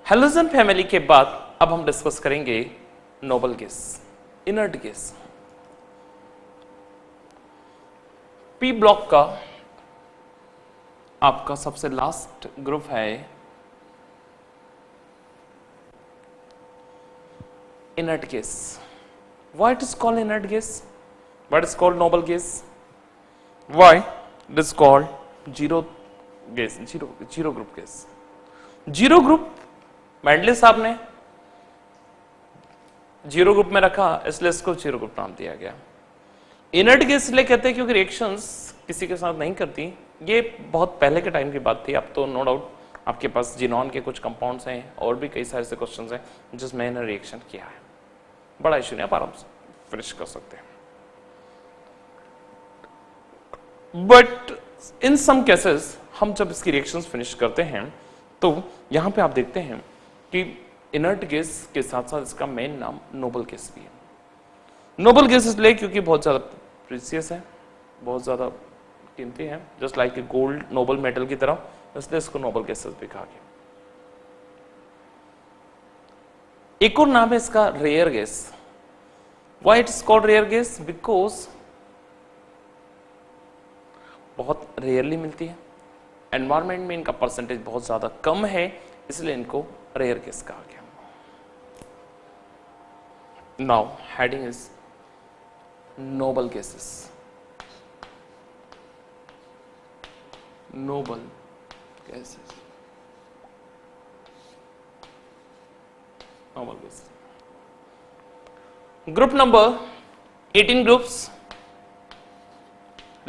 Halogen family के बाद अब हम डिस्कस करेंगे noble gas, inert gas. P block का आपका सबसे लास्ट ग्रुप है inert gas. Why it is called inert gas? What is called noble gas? Why it is called zero gas, zero group gas. Zero group Mendeleev साहब ने zero group में रखा, इसलिए इसको जीरो ग्रुप नाम दिया गया। इनर्ट गैस इसलिए कहते हैं क्योंकि रिएक्शंस किसी के साथ नहीं करती। ये बहुत पहले के टाइम की बात थी। अब तो नो डाउट आपके पास जिनॉन के कुछ कंपाउंड्स हैं और भी कई सारे से क्वेश्चंस हैं जिसमें इन्होंने रिएक्शन किया है। बड़ा इश्यू नहीं, आप आराम से फिनिश कर सकते हैं। बट इन सम केसेस हम जब इसकी रिएक्शंस फिनिश करते हैं तो यहां पे आप देखते हैं कि इनर्ट गैस के साथ साथ इसका मेन नाम नोबल गैस भी है। नोबल गैस इसलिए क्योंकि बहुत ज्यादा प्रीसियस है, बहुत ज्यादा कीमती है, just like gold Nobel metal की तरह, इसलिए इसको नोबल गैसेस भी कहा गया। एक और नाम है इसका rare gas. Why it is called rare gas? Because बहुत रेयरली मिलती है, एनवायरमेंट में इनका परसेंटेज बहुत ज्यादा कम है, इसलिए इनको रेयर गैस कहा गया। Now heading is noble gases. Noble gases, noble gases. Group number 18 groups,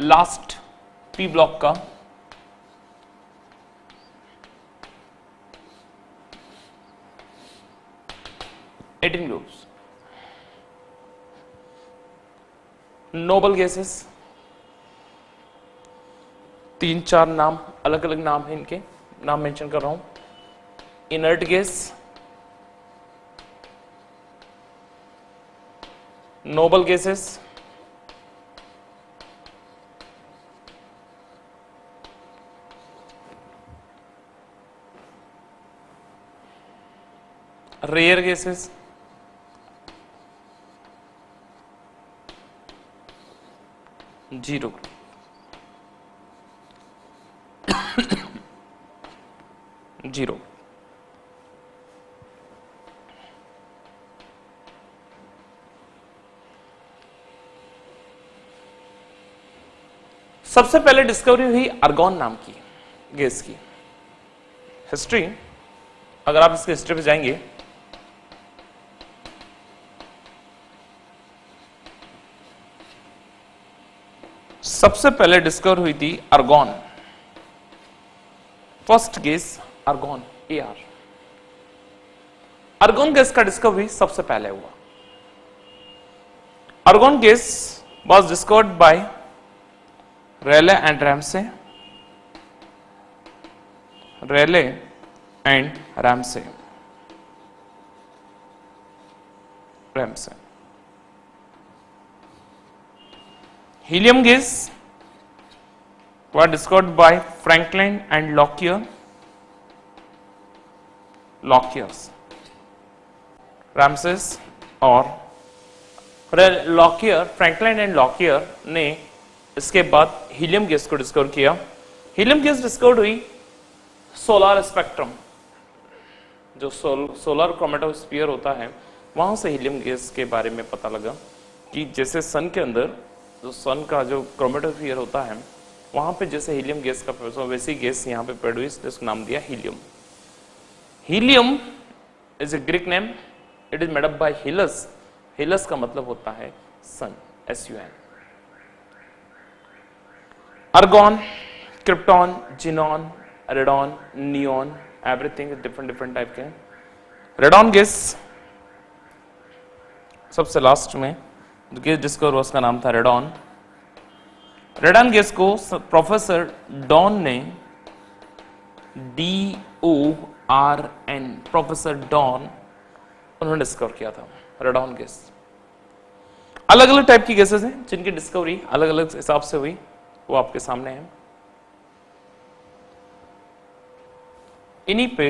last P block का। Groups, noble gases. 3-4 नाम, अलग अलग नाम है इनके, नाम मेंशन कर रहा हूं। Inert gas, noble gases, rare gases, zero. Zero. सबसे पहले डिस्कवरी हुई आर्गॉन नाम की गैस की। हिस्ट्री, अगर आप इसकी हिस्ट्री पे जाएंगे सबसे पहले डिस्कवर हुई थी argon. First gas argon, AR। Argon gas का डिस्कवरी सबसे पहले हुआ। Argon gas was discovered by Rayleigh and Ramsay. Rayleigh and Ramsay. Helium gas was discovered by Franklin and Lockyer. Ramses और Lockyer, Franklin and Lockyer ने इसके बाद helium gas को discover किया। हीलियम गैस डिस्कवर्ड हुई सोलर स्पेक्ट्रम, जो solar क्रोमेटोस्फीयर होता है, वहां से हीलियम गैस के बारे में पता लगा कि जैसे सन के अंदर जो सन का जो क्रोमेटोस्फीयर होता है वहां पे जैसे हीलियम गैस का प्रेजेंस, वैसी गैस यहाँ पे पैड हुई, इसलिए उसका नाम दिया helium. Helium is a Greek name, it is made up by Helios. Helios का मतलब होता है sun, SUN। Argon, krypton, xenon, radon, neon, everything different type के। रेडॉन गैस सबसे लास्ट में गैस डिस्कवर हुआ, उसका नाम था रेडॉन। रेडॉन गैस को प्रोफेसर डॉन ने, DORN, प्रोफेसर डॉन, उन्होंने डिस्कवर किया था रेडॉन गैस। अलग अलग टाइप की गैसेस हैं जिनकी डिस्कवरी अलग अलग हिसाब से हुई, वो आपके सामने है। इन्हीं पे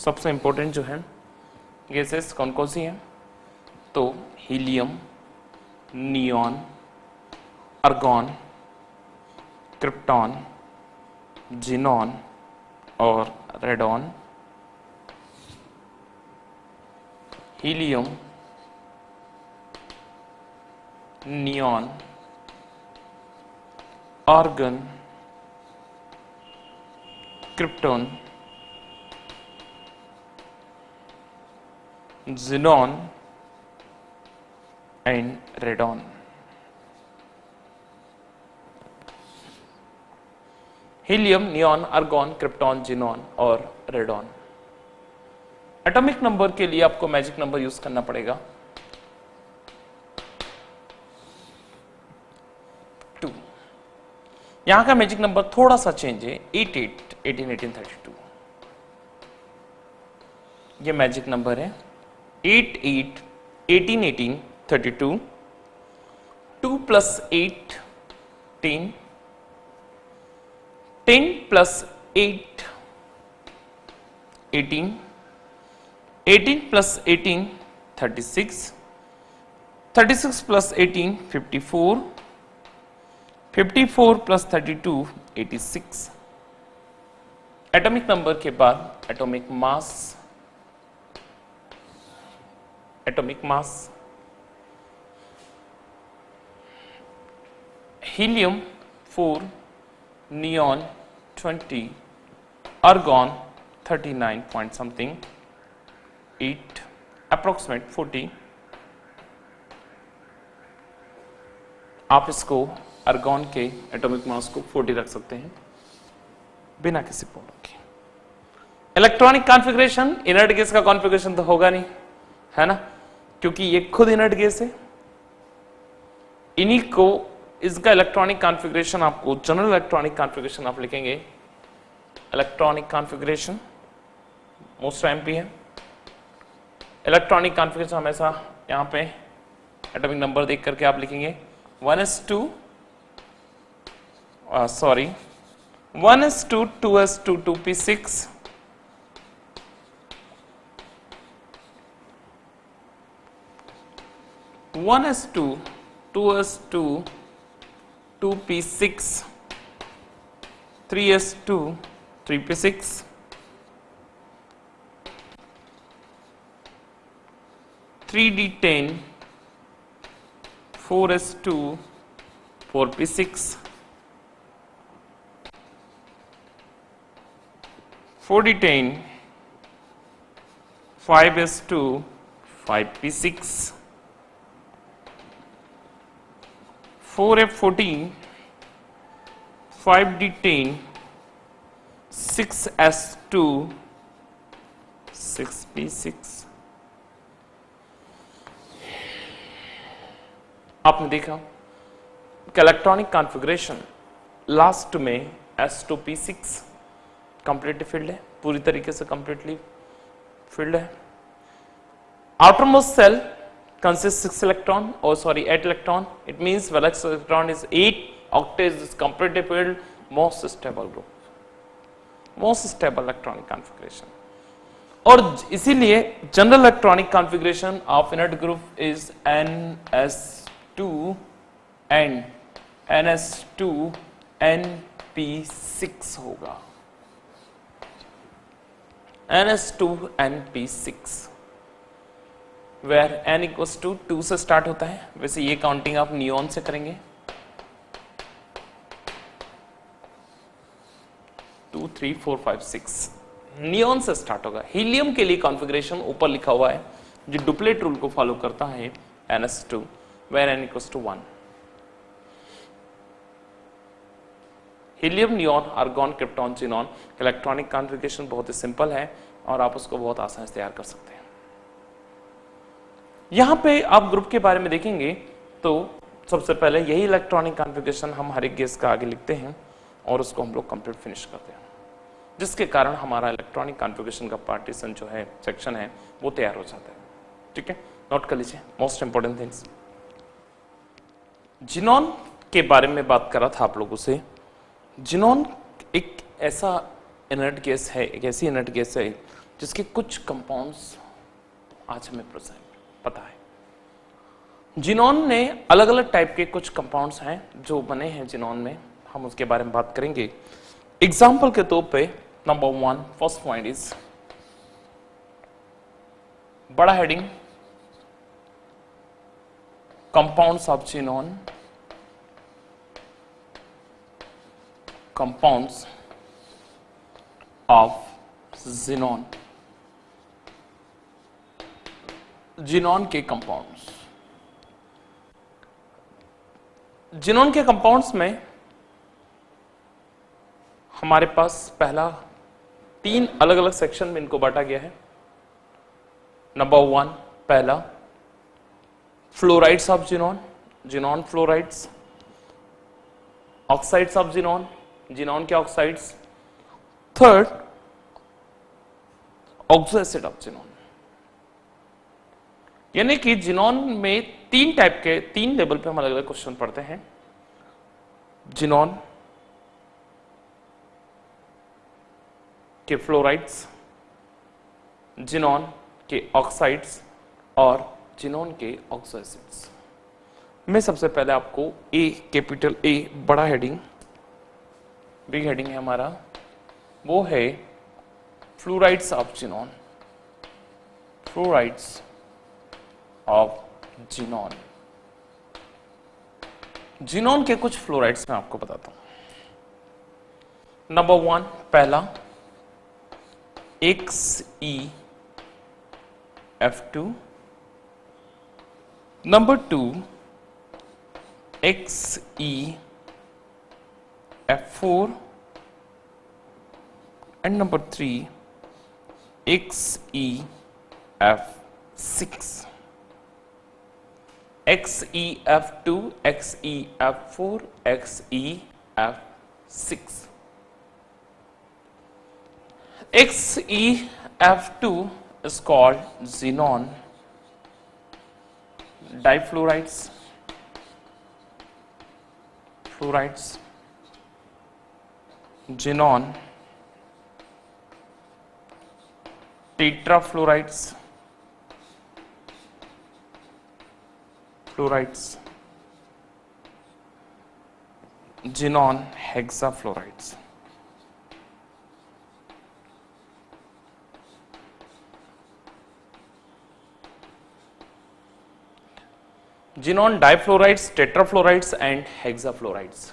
सबसे इंपॉर्टेंट जो है गैसेस कौन कौन सी हैं, तो helium, neon, argon, krypton, xenon और radon. Helium, neon, argon, krypton, xenon and radon. Helium, neon, argon, krypton, xenon और रेडॉन। एटॉमिक नंबर के लिए आपको मैजिक नंबर यूज करना पड़ेगा 2। यहां का मैजिक नंबर थोड़ा सा चेंज है, 88, 18, 18, 32। ये मैजिक नंबर है 88, 18, 18, 32। 2 + 8 10, 10 + 8 18, 18 + 18 36, 36 + 18 54, 54 + 32 86। एटॉमिक नंबर के बाद atomic mass. Atomic mass helium 4, neon 20, argon 39 point something, 8, approximate 40। आप इसको आर्गॉन के एटॉमिक मास को 40 रख सकते हैं बिना किसी प्रॉब्लम के। इलेक्ट्रॉनिक कॉन्फ़िगरेशन, इनर्ट गैस का कॉन्फ़िगरेशन तो होगा नहीं, है ना, क्योंकि ये खुद इनर्ट गैस है। इन्हीं को, इसका इलेक्ट्रॉनिक कॉन्फ़िगरेशन आपको, जनरल इलेक्ट्रॉनिक कॉन्फ़िगरेशन आप लिखेंगे, इलेक्ट्रॉनिक कॉन्फ़िगरेशन मोस्ट टाइम भी है। इलेक्ट्रॉनिक कॉन्फ़िगरेशन हमेशा यहां पे एटॉमिक नंबर देख करके आप लिखेंगे 1s2, 1s2, 2s2, 2p6, 1s2, 2s2, 2p6, 3s2, 3p6, 3d10, 4s2, 4p6, 4d10, 5s2, 5p6, 4f14, 5d10, 6s2, 6p6। आपने देखा कि इलेक्ट्रॉनिक कॉन्फ़िगरेशन लास्ट में s2p6 कंप्लीटली फिल्ड है, पूरी तरीके से कंप्लीटली फिल्ड है। outermost cell consists 6 electron, 8 electron. It means valence electron is 8 octets is completely filled, most stable group, most stable electronic configuration. और इसीलिए general electronic configuration of inert group is ns2 and ns2 np6 होगा, ns2 np6, where n equals to 2 से start होता है। वैसे ये counting आप neon से करेंगे, 2 3 4 5 6 नियॉन से स्टार्ट होगा। हीलियम के लिए कॉन्फ़िगरेशन ऊपर लिखा हुआ है जो डुप्लेट रूल को फॉलो करता है, ns2 where n equals to 1। Helium, neon, argon, krypton, xenon electronic configuration बहुत ही सिंपल है और आप उसको बहुत आसानी से तैयार कर सकते हैं। यहां पे आप ग्रुप के बारे में देखेंगे तो सबसे पहले यही इलेक्ट्रॉनिक कॉन्फ़िगरेशन हम हर एक गैस का आगे लिखते हैं और उसको हम लोग कंप्लीट फिनिश करते हैं, जिसके कारण हमारा इलेक्ट्रॉनिक कॉन्फ़िगरेशन का पार्टीशन जो है, सेक्शन है, वो तैयार हो जाता है। ठीक है, नोट कर लीजिए मोस्ट इंपॉर्टेंट थिंग्स। जिनॉन के बारे में बात कर रहा था आप लोगों से। जिनॉन एक ऐसा इनर्ट गैस है, एक ऐसी इनर्ट गैस है जिसके कुछ कंपाउंड्स आज हमें पता है। जिनॉन ने अलग अलग टाइप के कुछ कंपाउंड्स हैं जो बने हैं जिनॉन में, हम उसके बारे में बात करेंगे। एग्जाम्पल के तौर पे नंबर 1 फर्स्ट पॉइंट इज बड़ा heading compounds of xenon, compounds of xenon, xenon के कंपाउंड्स। जिनॉन के कंपाउंड्स में हमारे पास पहला 3 अलग अलग सेक्शन में इनको बांटा गया है। नंबर 1 पहला fluorides of xenon, xenon fluorides, oxides of xenon, xenon के oxides. Third oxo acid of xenon, यानी कि जिनॉन में 3 टाइप के 3 लेवल पे हम अलग अलग क्वेश्चन पढ़ते हैं। जिनॉन के फ्लोराइड्स, जिनॉन के ऑक्साइड्स और जिनॉन के ऑक्सो एसिड्स। मैं सबसे पहले आपको ए, कैपिटल ए बड़ा हेडिंग, बिग हेडिंग है हमारा, वो है fluorides of xenon, fluorides of xenon. Xenon के कुछ फ्लोराइड्स मैं आपको बताता हूं। नंबर 1 पहला XeF2, number 2 XeF4 and number 3 XeF6, XeF2, XeF4, XeF6। XeF2 is called xenon difluorides, fluorides, xenon tetrafluorides, fluorides, xenon hexafluorides। Xenon difluorides, tetrafluorides and hexafluorides.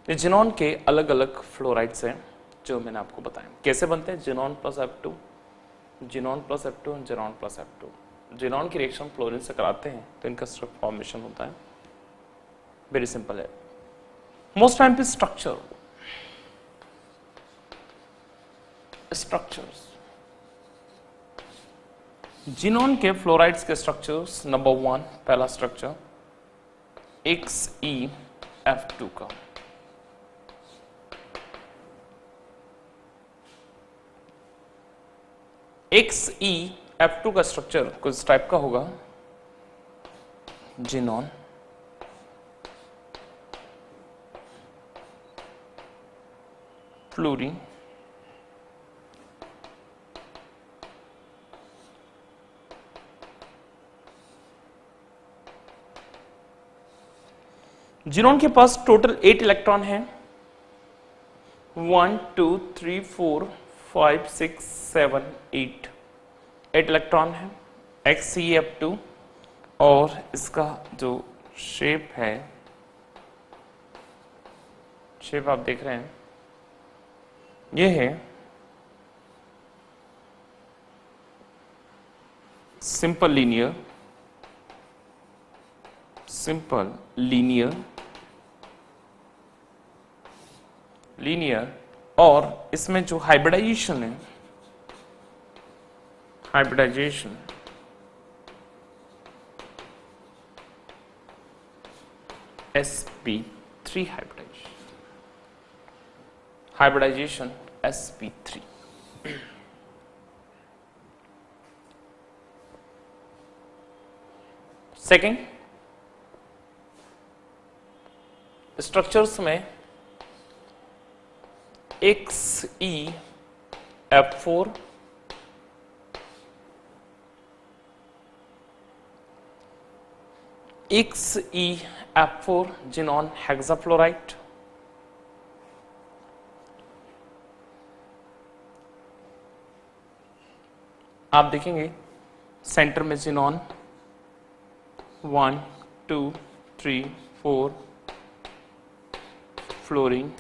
ये xenon के अलग अलग फ्लोराइड्स हैं जो मैंने आपको बताया। कैसे बनते हैं? Xenon plus F2, xenon plus F2, xenon plus F2। Xenon की रिएक्शन फ्लोरीन से कराते हैं तो इनका फॉर्मेशन होता है। वेरी सिंपल है। मोस्ट टाइम पे स्ट्रक्चर्स जिनॉन के फ्लोराइड्स के स्ट्रक्चर्स। नंबर 1 पहला स्ट्रक्चर XeF2 का, XeF2 का स्ट्रक्चर कुछ टाइप का होगा। जिनॉन फ्लोरीन जिनॉन के पास टोटल 8 इलेक्ट्रॉन हैं। 1 2 3 4 5 6 7 8 इलेक्ट्रॉन है XeF2। और इसका जो शेप है, शेप आप देख रहे हैं, ये है सिंपल लीनियर और इसमें जो हाइब्रिडाइजेशन है, hybridization sp3 hybridisation sp3। Second structures में XeF4 XeF4 जिनॉन हेक्साफ्लोराइड, आप देखेंगे सेंटर में xenon 1 2 3 4 fluorine,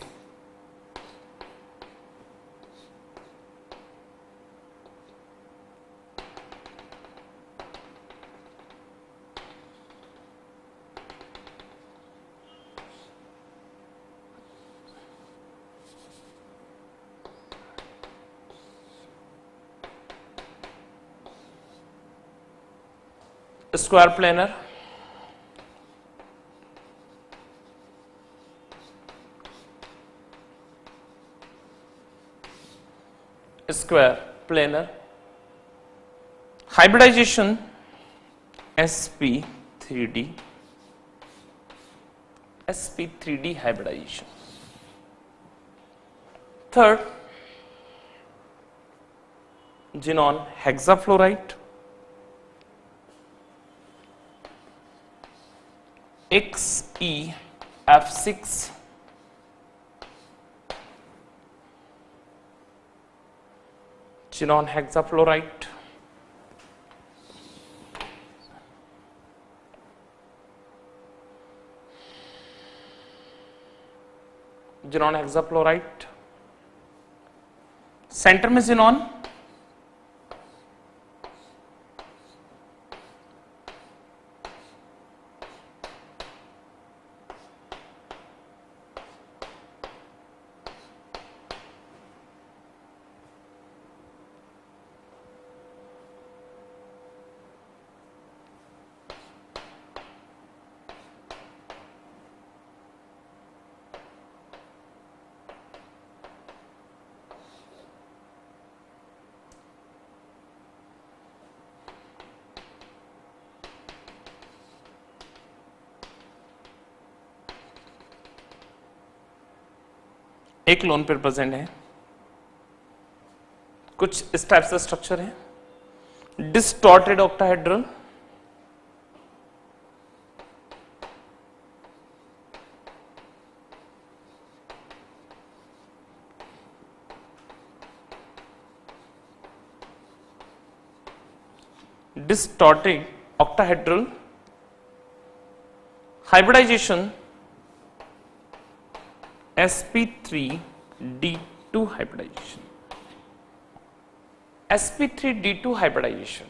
square planar, square planar, hybridisation sp3d, sp3d hybridisation. Third, xenon hexafluoride, XeF6 xenon hexafluoride, xenon hexafluoride, centre में xenon, एक lone pair present है। कुछ इस type से स्ट्रक्चर है, distorted octahedral, distorted octahedral, hybridisation sp3d2 hybridisation, sp3d2 hybridisation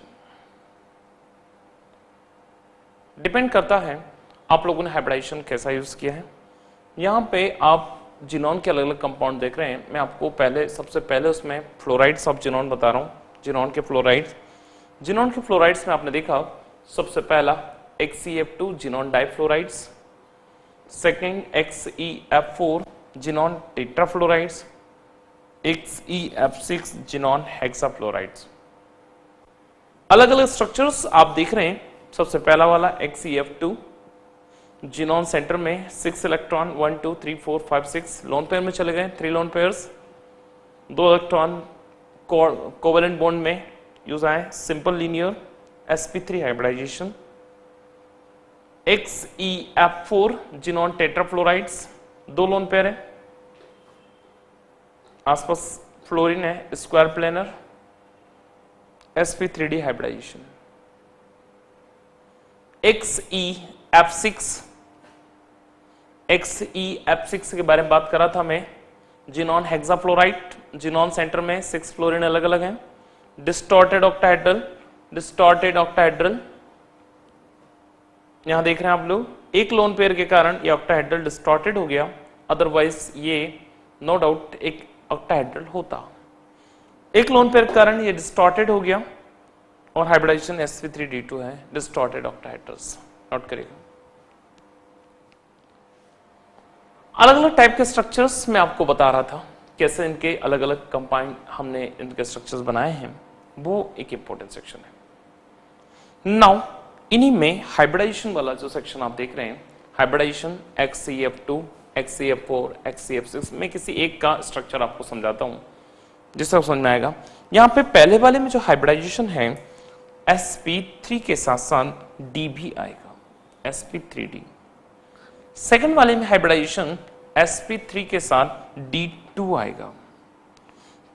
depend करता है आप लोगों ने हाइब्रिडाइजेशन कैसा यूज किया है। यहां पे आप जिनॉन के अलग अलग कंपाउंड देख रहे हैं। मैं आपको पहले सबसे पहले उसमें फ्लोराइड्स ऑफ जिनॉन बता रहा हूं। जिनॉन के फ्लोराइड्स में आपने देखा सबसे पहला XeF2 xenon difluorides, second XeF4 xenon tetrafluorides, XeF6 xenon hexafluorides. अलग अलग स्ट्रक्चर्स आप देख रहे हैं। सबसे पहला वाला XeF2 जिनॉन सेंटर में 6 इलेक्ट्रॉन 1 2 3 4 5 6 लोन पेयर में चले गए, 3 lone pairs, 2 electron covalent bond में यूज आए, simple linear sp3 hybridisation. XeF4 xenon tetrafluorides, 2 lone pair है, आसपास फ्लोरीन है, square planar, sp3d hybridisation. XeF6 के बारे में बात करा था मैं, जिनॉन हेक्साफ्लोराइड, जिनॉन सेंटर में 6 फ्लोरीन अलग अलग हैं, डिस्टॉर्टेड ऑक्टाहेड्रल, यहां देख रहे हैं आप लोग, एक लोन पेयर के कारण ये ऑक्टाहेड्रल डिस्टॉर्टेड हो गया, अदरवाइज ये नो डाउट एक ऑक्टाहेड्रल होता। एक लोन पेयर के कारण ये डिस्टॉर्टेड हो गया और हाइब्रिडाइजेशन sp3d2 है, डिस्टॉर्टेड ऑक्टाहेड्रल्स, नोट करिएगा। अलग अलग टाइप के स्ट्रक्चर्स मैं आपको बता रहा था, कैसे इनके अलग अलग कंपाउंड हमने इनके स्ट्रक्चर्स बनाए हैं, वो एक इंपॉर्टेंट सेक्शन है। नाउ इन्हीं में हाइब्रिडाइजेशन वाला जो सेक्शन आप देख रहे हैं, हाइब्रिडाइजेशन XeF2, XeF4, XeF6, मैं किसी एक का स्ट्रक्चर आपको समझाता हूं जिससे समझ में आएगा। यहां पे पहले वाले में जो हाइब्रिडाइजेशन है sp3 के साथ साथ d भी आएगा, sp3d। सेकंड वाले में हाइब्रिडाइजेशन sp3 के साथ d2 आएगा।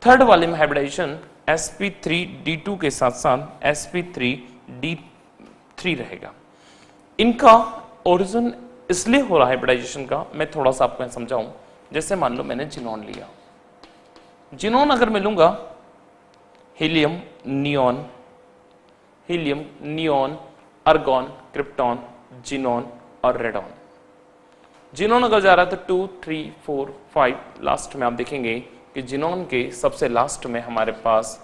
थर्ड वाले में हाइब्रिडाइजेशन sp3d2 के साथ साथ sp3d3 रहेगा। इनका ओरिजिन इसलिए हो रहा है हाइब्रिडाइजेशन का, मैं थोड़ा सा आपको समझाऊं। जैसे मान लो मैंने जिनॉन लिया, जिनॉन अगर मैं लूंगा हीलियम नियॉन अर्गॉन क्रिप्टॉन जिनॉन और रेडॉन। जिनॉन अगर जा रहा है तो 2 3 4 5, लास्ट में आप देखेंगे कि जिनॉन के सबसे लास्ट में हमारे पास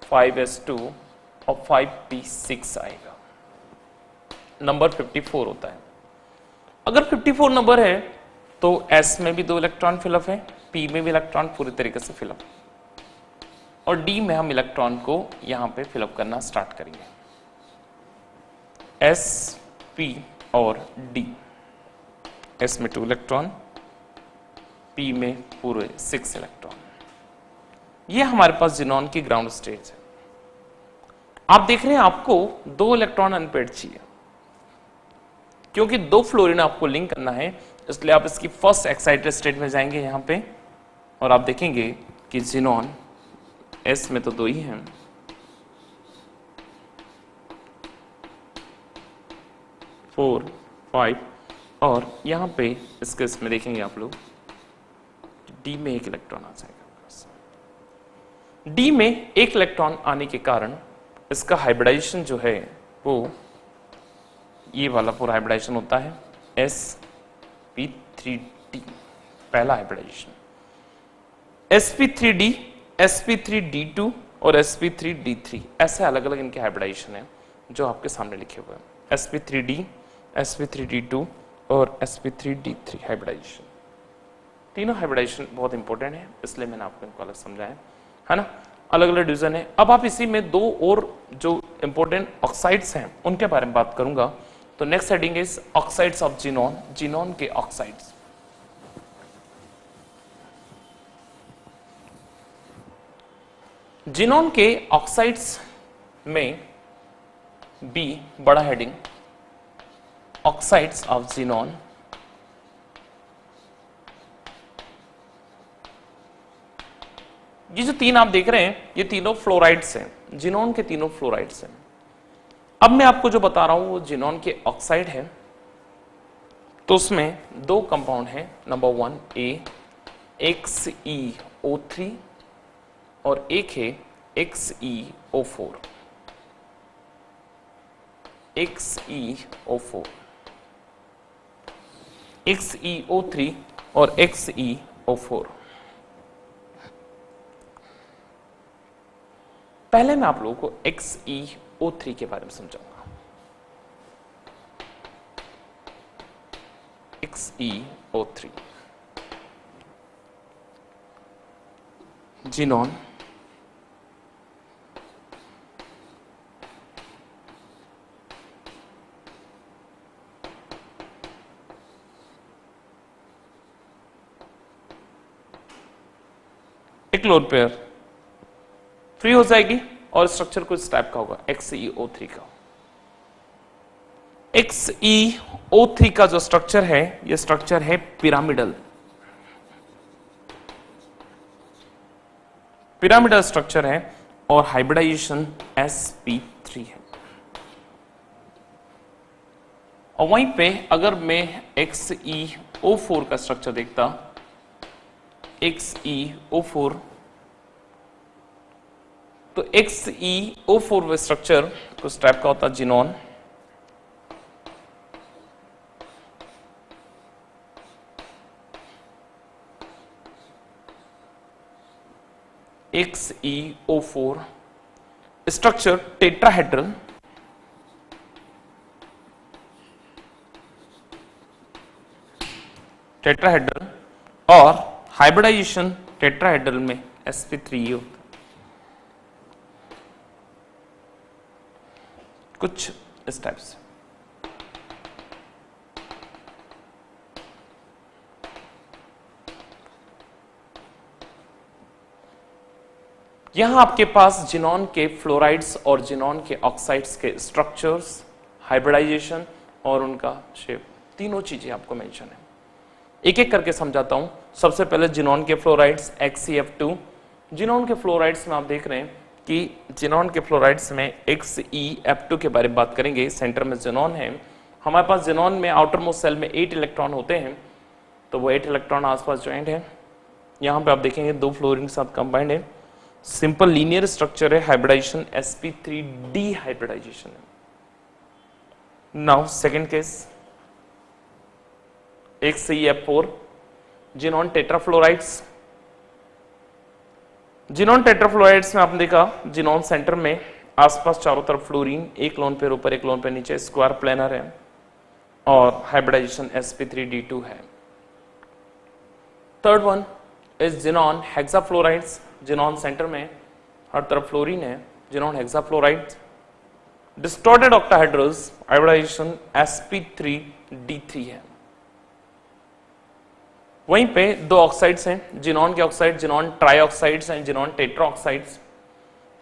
5s2 और 5p6 आएगा। नंबर 54 होता है। अगर 54 नंबर है तो s में भी 2 इलेक्ट्रॉन फिलअप है, p में भी इलेक्ट्रॉन पूरी तरीके से फिलअप, और d में हम इलेक्ट्रॉन को यहां पे फिलअप करना स्टार्ट करेंगे। s, p और d। s में 2 इलेक्ट्रॉन, p में पूरे 6 इलेक्ट्रॉन। ये हमारे पास जिनॉन की ग्राउंड स्टेज है। आप देख रहे हैं आपको 2 इलेक्ट्रॉन अनपेड चाहिए, क्योंकि 2 फ्लोरीन आपको लिंक करना है, इसलिए आप इसकी फर्स्ट एक्साइटेड स्टेट में जाएंगे यहां पे, और आप देखेंगे कि जिनॉन s में तो 2 ही हैं, फोर 5, और यहां पे इसके इसमें देखेंगे आप लोग d में 1 इलेक्ट्रॉन आ जाएगा। d में 1 इलेक्ट्रॉन आने के कारण इसका हाइब्रिडाइजेशन जो है वो ये वाला पूरा हाइब्रिडाइजेशन होता है sp3d, पहला हाइब्रिडाइजेशन। sp3d, sp3d2 और sp3d3, ऐसे अलग अलग इनके हाइब्रिडाइजेशन है जो आपके सामने लिखे हुए हैं। sp3d, sp3d2 और sp3d3 हाइब्रिडाइजेशन। तीनों हाइब्रिडाइजेशन बहुत इंपॉर्टेंट है, इसलिए मैंने आपको इनको अलग समझाया है ना। अलग अलग डिवीजन है। अब आप इसी में 2 और जो इंपॉर्टेंट ऑक्साइड्स हैं उनके बारे में बात करूंगा। तो next heading is oxides of xenon, xenon के ऑक्साइड्स। जिनॉन के ऑक्साइड्स में बी बड़ा हेडिंग, ऑक्साइड्स ऑफ जिनॉन। ये जो 3 आप देख रहे हैं ये तीनों फ्लोराइड्स हैं, जिनॉन के तीनों फ्लोराइड्स हैं। अब मैं आपको जो बता रहा हूं वो जिनॉन के ऑक्साइड है। तो उसमें 2 कंपाउंड हैं। नंबर 1 ए XeO3 और एक है XeO4। XeO4, XeO3 और XeO4। पहले मैं आप लोगों को XeO3 के बारे में समझाऊंगा। XeO3 जिनॉन एक लोड पेयर फ्री हो जाएगी और स्ट्रक्चर कुछ इस टाइप का होगा XeO3 का। XeO3 का जो स्ट्रक्चर है ये स्ट्रक्चर है पिरामिडल, पिरामिडल स्ट्रक्चर है और हाइब्रिडाइजेशन sp3 है। और वहीं पे अगर मैं XeO4 का स्ट्रक्चर देखता, XeO4, तो XeO4 वे स्ट्रक्चर कुछ टाइप का होता है xenon, XeO4 structure tetrahedral, tetrahedral और हाइब्रिडाइजेशन टेट्राहेड्रल में sp3 होता है। कुछ इस टाइप से। यहां आपके पास जिनॉन के फ्लोराइड्स और जिनॉन के ऑक्साइड्स के स्ट्रक्चर्स, हाइब्रिडाइजेशन और उनका शेप, तीनों चीजें आपको मेंशन है। एक एक करके समझाता हूं। सबसे पहले जिनॉन के फ्लोराइड्स XeF2। जिनॉन के फ्लोराइड्स में आप देख रहे हैं कि जिनॉन के फ्लोराइड्स में XeF2 के बारे में बात करेंगे। सेंटर में जिनॉन है, हमारे पास जिनॉन में आउटर मोस्ट सेल में 8 इलेक्ट्रॉन होते हैं, तो वो 8 इलेक्ट्रॉन आसपास ज्वाइंट है। यहाँ पे आप देखेंगे 2 फ्लोरीन के साथ कंबाइंड है, सिंपल लीनियर स्ट्रक्चर है, हाइब्रिडाइजेशन sp3 डिहाइब्रिडाइजेशन है। Now second case XeF4 xenon tetrafluorides. Xenon tetrafluorides में आपने देखा जिनॉन सेंटर में आसपास चारों तरफ फ्लोरीन, एक लोन पेयर ऊपर एक लोन पेयर नीचे, स्क्वायर प्लेनर है और हाइब्रिडाइजेशन sp3d2 है। Third one is xenon hexafluorides. Xenon centre में हर तरफ फ्लोरीन है, xenon hexafluorides, distorted octahedrals, hybridization sp3d3 है। वहीं पे 2 ऑक्साइड्स हैं, जिनॉन के oxide, xenon trioxides and xenon tetraoxides.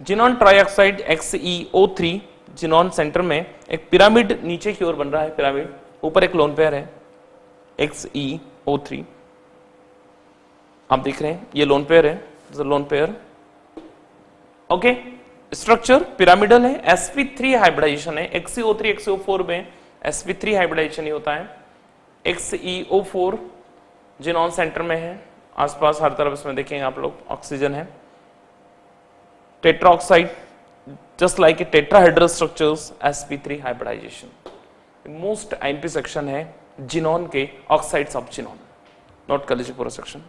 Xenon trioxide XeO3, xenon centre में एक पिरामिड नीचे की ओर बन रहा है, पिरामिड, ऊपर एक लोन पेयर है XeO3, आप देख रहे हैं ये लोन पेयर है, lone pair. Okay, structure pyramidal है, sp3 हाइब्रिडाइजेशन है। XeO3 XeO4 में sp3 हाइब्रिडाइजेशन ही होता है। XeO4 जिनॉन सेंटर में है, आसपास हर तरफ इसमें देखेंगे आप लोग ऑक्सीजन है। Tetraoxide just like a tetrahedral structures, sp3 hybridisation. Most IMP section है जिनॉन के ऑक्साइड्स ऑफ जिनॉन। नोट कर लीजिए पूरा सेक्शन।